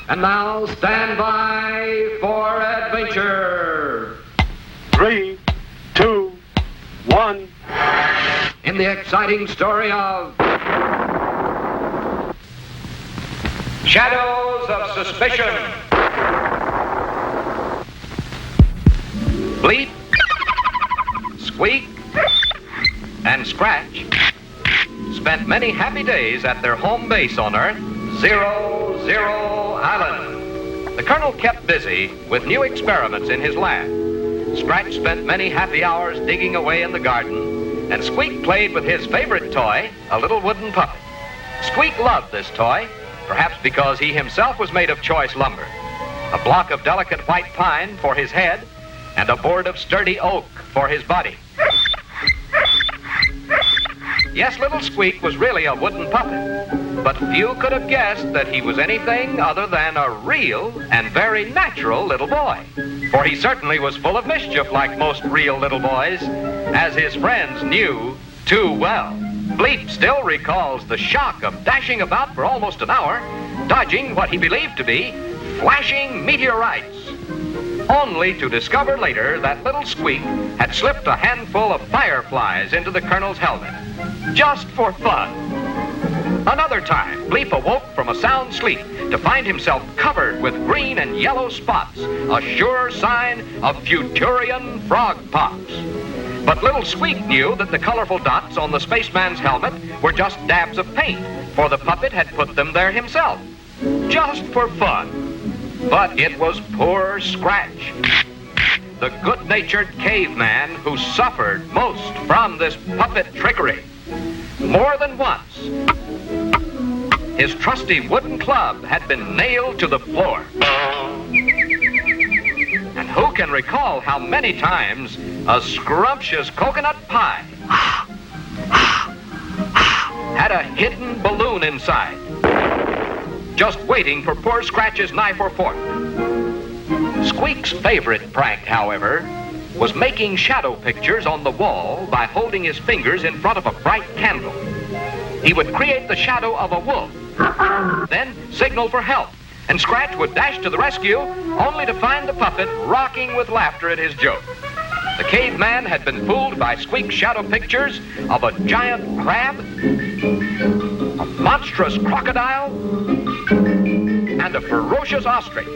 And now stand by for adventure. 3, 2, 1. In the exciting story of Shadows of Suspicion. Bleep, Squeak, and Scratch spent many happy days at their home base on Earth, 00 Island. The Colonel kept busy with new experiments in his lab. Scratch spent many happy hours digging away in the garden, and Squeak played with his favorite toy, a little wooden puppet. Squeak loved this toy, perhaps because he himself was made of choice lumber. A block of delicate white pine for his head, and a board of sturdy oak for his body. Yes, little Squeak was really a wooden puppet, but few could have guessed that he was anything other than a real and very natural little boy. For he certainly was full of mischief like most real little boys, as his friends knew too well. Bleep still recalls the shock of dashing about for almost an hour, dodging what he believed to be flashing meteorites, only to discover later that little Squeak had slipped a handful of fireflies into the Colonel's helmet, just for fun. Another time, Bleep awoke from a sound sleep to find himself covered with green and yellow spots, a sure sign of Futurian frog pox. But little Squeak knew that the colorful dots on the spaceman's helmet were just dabs of paint, for the puppet had put them there himself, just for fun. But it was poor Scratch, the good-natured caveman, who suffered most from this puppet trickery. More than once, his trusty wooden club had been nailed to the floor. And who can recall how many times a scrumptious coconut pie had a hidden balloon inside, just waiting for poor Scratch's knife or fork? Squeak's favorite prank, however, was making shadow pictures on the wall by holding his fingers in front of a bright candle. He would create the shadow of a wolf, then signal for help, and Scratch would dash to the rescue, only to find the puppet rocking with laughter at his joke. The caveman had been fooled by Squeak's shadow pictures of a giant crab, a monstrous crocodile, and a ferocious ostrich.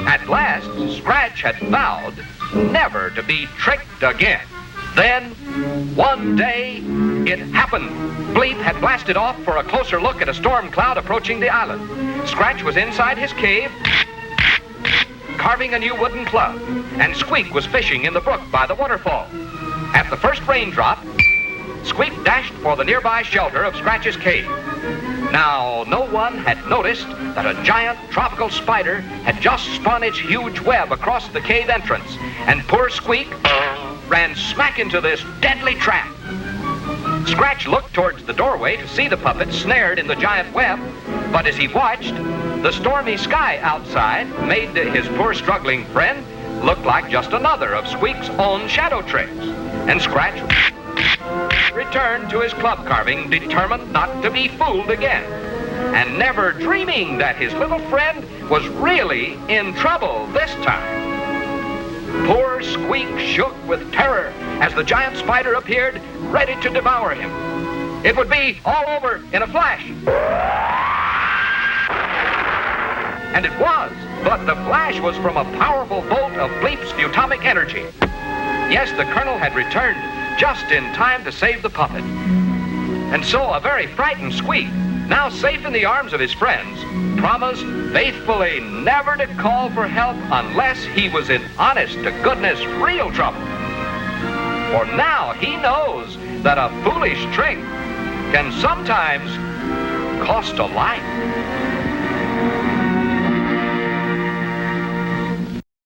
At last, Scratch had vowed never to be tricked again. Then, one day, it happened. Bleep had blasted off for a closer look at a storm cloud approaching the island. Scratch was inside his cave, carving a new wooden club, and Squeak was fishing in the brook by the waterfall. At the first raindrop, Squeak dashed for the nearby shelter of Scratch's cave. Now, no one had noticed that a giant tropical spider had just spun its huge web across the cave entrance, and poor Squeak ran smack into this deadly trap. Scratch looked towards the doorway to see the puppet snared in the giant web, but as he watched, the stormy sky outside made his poor struggling friend look like just another of Squeak's own shadow tricks. And Scratch returned to his club carving, determined not to be fooled again, and never dreaming that his little friend was really in trouble this time. Poor Squeak shook with terror as the giant spider appeared, ready to devour him. It would be all over in a flash. And it was, but the flash was from a powerful bolt of Bleep's atomic energy. Yes, the Colonel had returned just in time to save the puppet. And so a very frightened Squeak, now safe in the arms of his friends, promised faithfully never to call for help unless he was in honest-to-goodness real trouble. For now he knows that a foolish trick can sometimes cost a life.